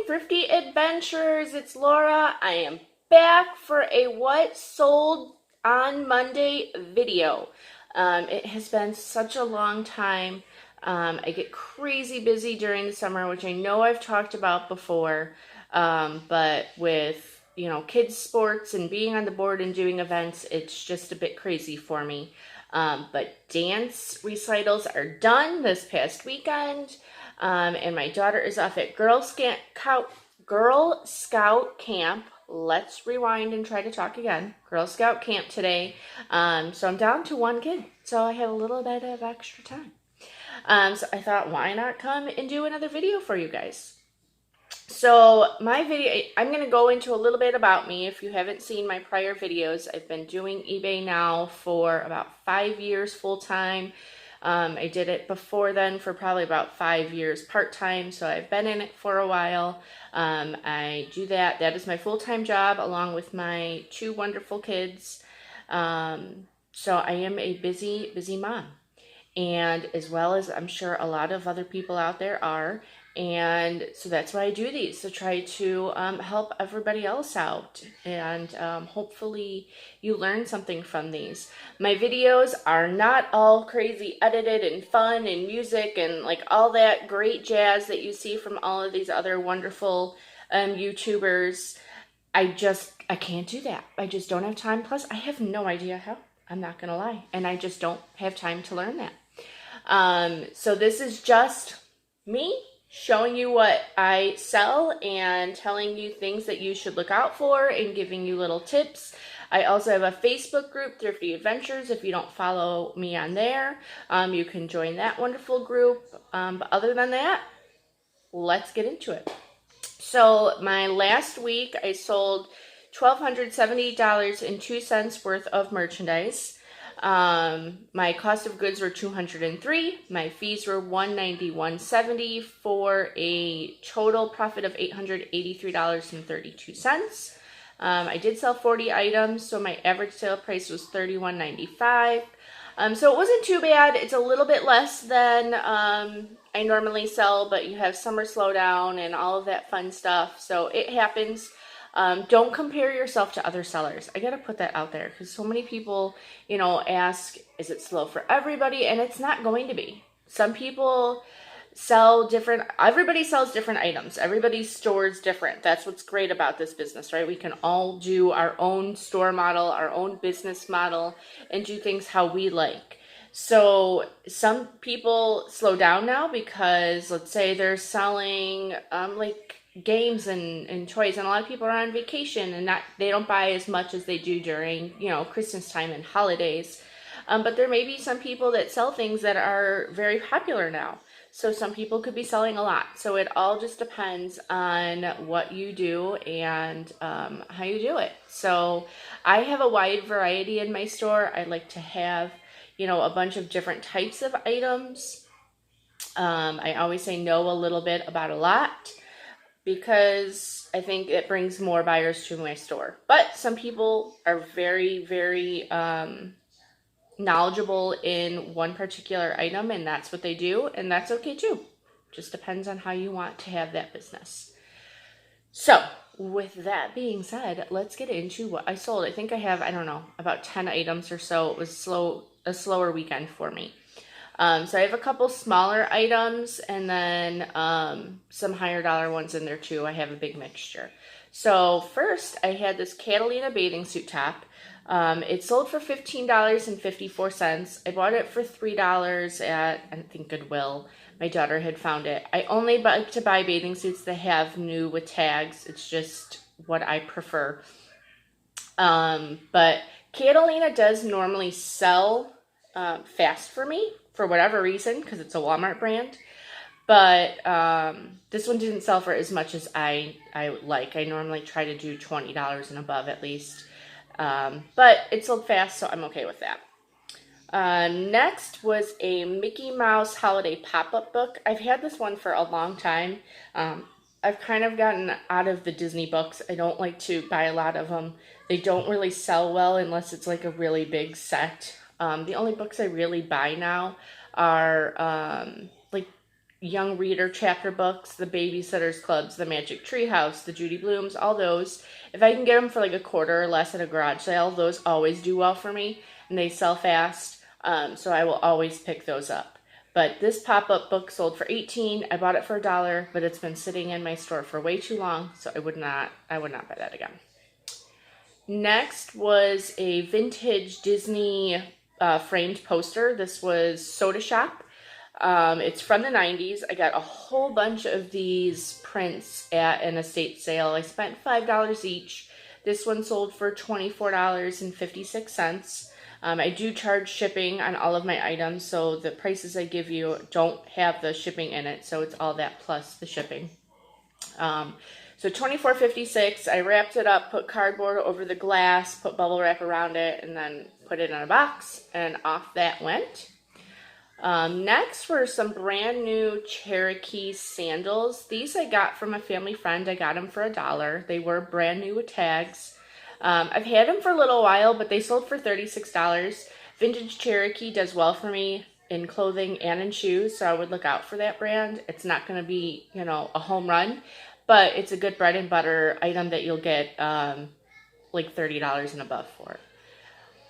Thrifty Adventures. It's Laura. I am back for a What Sold on Monday video. It has been such a long time. I get crazy busy during the summer, which I know I've talked about before, but with kids sports and being on the board and doing events, it's just a bit crazy for me. But dance recitals are done this past weekend. And my daughter is off at Girl Scout camp. Let's rewind and try to talk again. Girl Scout camp today. So I'm down to one kid. So I have a little bit of extra time. So I thought, why not come and do another video for you guys? So my video, I'm going to go into a little bit about me. If you haven't seen my prior videos, I've been doing eBay now for about 5 years full-time. I did it before then for probably about 5 years part-time, so I've been in it for a while. I do that. That is my full-time job along with my 2 wonderful kids. So I am a busy, busy mom. And as well as I'm sure a lot of other people out there are. And so that's why I do these, to try to help everybody else out. And hopefully you learn something from these. My videos are not all crazy edited and fun and music and like all that great jazz that you see from all of these other wonderful YouTubers. I can't do that. I just don't have time. Plus, I have no idea how. I'm not going to lie. And I just don't have time to learn that. So this is just me showing you what I sell and telling you things that you should look out for and giving you little tips. I also have a Facebook group, Thrifty Adventures. If you don't follow me on there, you can join that wonderful group. But other than that, let's get into it. So my last week, I sold $1,278.02 worth of merchandise. My cost of goods were $203. My fees were $191.70 for a total profit of $883.32. I did sell 40 items, so my average sale price was $31.95. So it wasn't too bad. It's a little bit less than I normally sell, but you have summer slowdown and all of that fun stuff, so it happens. Don't compare yourself to other sellers. I gotta put that out there because so many people, ask, is it slow for everybody? And it's not going to be. Some people sell different, everybody sells different items. Everybody's store is different. That's what's great about this business, right? We can all do our own store model, our own business model, and do things how we like. So some people slow down now because let's say they're selling games and toys, and a lot of people are on vacation and they don't buy as much as they do during Christmas time and holidays, but there may be some people that sell things that are very popular now, so some people could be selling a lot. So it all just depends on what you do and how you do it. So I have a wide variety in my store. I like to have a bunch of different types of items. I always say know a little bit about a lot, because I think it brings more buyers to my store. But some people are very, very knowledgeable in one particular item, and that's what they do, and that's okay too. Just depends on how you want to have that business. So with that being said, let's get into what I sold. I think I have, about 10 items or so. It was a slower weekend for me. So I have a couple smaller items and then some higher dollar ones in there too. I have a big mixture. So first I had this Catalina bathing suit top. It sold for $15.54. I bought it for $3 at, I think, Goodwill. My daughter had found it. I only like to buy bathing suits that have new with tags. It's just what I prefer. But Catalina does normally sell fast for me, for whatever reason, because it's a Walmart brand. But this one didn't sell for as much as I like. I normally try to do $20 and above at least. But it sold fast, so I'm okay with that. Next was a Mickey Mouse holiday pop-up book. I've had this one for a long time. I've kind of gotten out of the Disney books. I don't like to buy a lot of them. They don't really sell well unless it's like a really big set. The only books I really buy now are like young reader chapter books, the Babysitters Clubs, the Magic Tree House, the Judy Blooms, all those. If I can get them for like a quarter or less at a garage sale, those always do well for me, and they sell fast, so I will always pick those up. But this pop-up book sold for $18. I bought it for $1, but it's been sitting in my store for way too long, so I would not buy that again. Next was a vintage Disney framed poster. This was Soda Shop. It's from the 90s. I got a whole bunch of these prints at an estate sale. I spent $5 each. This one sold for $24.56. I do charge shipping on all of my items, so the prices I give you don't have the shipping in it, so it's all that plus the shipping. So $24.56. I wrapped it up, put cardboard over the glass, put bubble wrap around it, and then put it in a box, and off that went. Next were some brand new Cherokee sandals. These I got from a family friend. I got them for $1. They were brand new with tags. I've had them for a little while, but they sold for $36. Vintage Cherokee does well for me in clothing and in shoes, so I would look out for that brand. It's not going to be, a home run, but it's a good bread and butter item that you'll get like $30 and above for.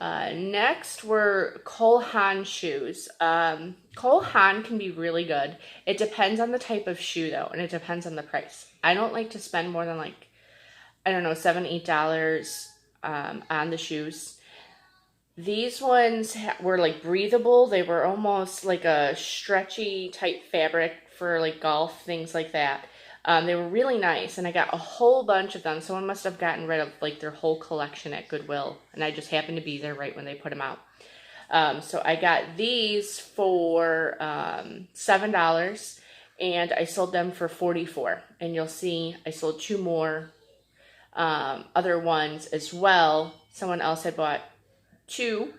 Next were Cole Haan shoes. Cole Haan can be really good. It depends on the type of shoe though, and it depends on the price. I don't like to spend more than like, I don't know, $7, $8 on the shoes. These ones were like breathable. They were almost like a stretchy type fabric for like golf, things like that. They were really nice, and I got a whole bunch of them. Someone must have gotten rid of like their whole collection at Goodwill, and I just happened to be there right when they put them out. So I got these for $7, and I sold them for $44. And you'll see I sold 2 more other ones as well. Someone else had bought 2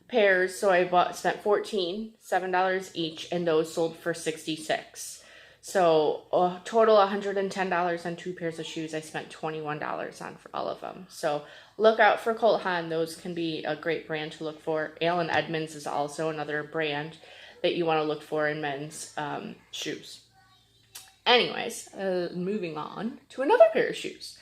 pairs, so I spent $7 each, and those sold for $66. So a total $110 on 2 pairs of shoes. I spent $21 on for all of them. So look out for Cole Haan. Those can be a great brand to look for. Allen Edmonds is also another brand that you want to look for in men's shoes. Anyways, moving on to another pair of shoes.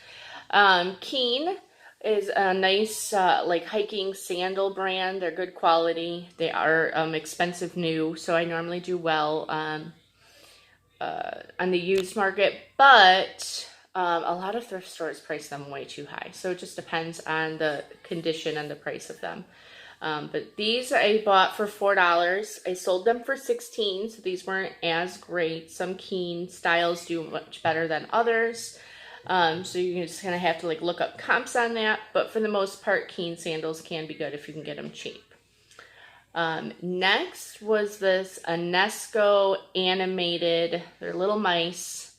Keen is a nice like hiking sandal brand. They're good quality. They are expensive new, so I normally do well on the used market, but a lot of thrift stores price them way too high. So it just depends on the condition and the price of them. But these I bought for $4. I sold them for $16, so these weren't as great. Some Keen styles do much better than others. So you're just gonna have to like look up comps on that. But for the most part, Keen sandals can be good if you can get them cheap. Next was this Enesco animated, they're little mice,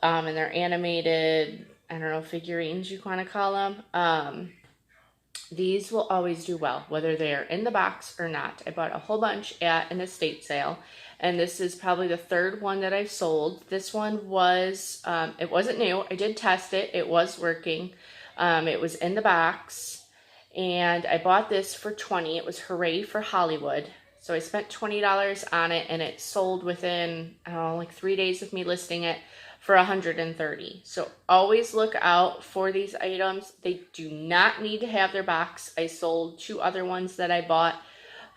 and they're animated, I don't know, figurines you want to call them. These will always do well, whether they're in the box or not. I bought a whole bunch at an estate sale, and this is probably the 3rd one that I've sold. This one was, it wasn't new. I did test it. It was working. It was in the box. And I bought this for $20. It was Hooray for Hollywood. So I spent $20 on it, and it sold within, I don't know, like 3 days of me listing it for $130. So always look out for these items. They do not need to have their box. I sold 2 other ones that I bought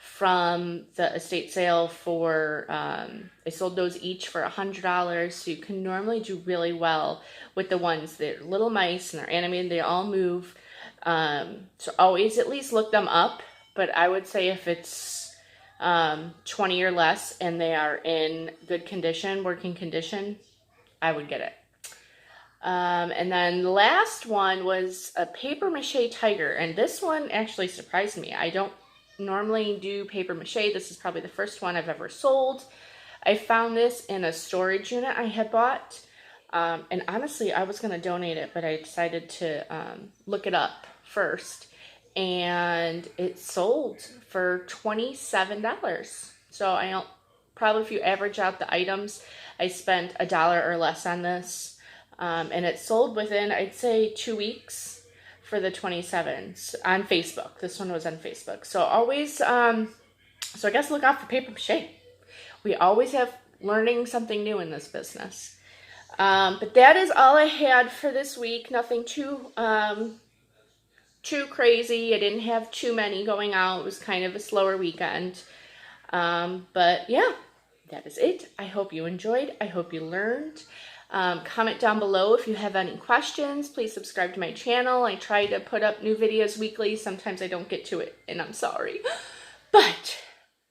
from the estate sale for, I sold those each for $100. So you can normally do really well with the ones that are little mice and they're animated. They all move. So always at least look them up, but I would say if it's 20 or less and they are in good condition, working condition, I would get it. And then the last one was a paper mache tiger, and this one actually surprised me. I don't normally do paper mache. This is probably the first one I've ever sold. I found this in a storage unit I had bought. And honestly, I was going to donate it, but I decided to look it up first. And it sold for $27. So I don't, probably if you average out the items, I spent $1 or less on this. And it sold within, I'd say, 2 weeks for the 27s on Facebook. This one was on Facebook. So always, so I guess look out for paper mache. We always have learning something new in this business. But that is all I had for this week. Nothing too crazy. I didn't have too many going out. It was kind of a slower weekend. But yeah, that is it. I hope you enjoyed. I hope you learned. Comment down below if you have any questions. Please subscribe to my channel. I try to put up new videos weekly. Sometimes I don't get to it, and I'm sorry. But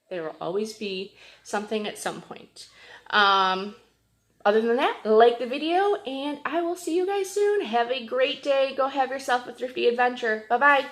there will always be something at some point. Other than that, like the video, and I will see you guys soon. Have a great day. Go have yourself a thrifty adventure. Bye-bye.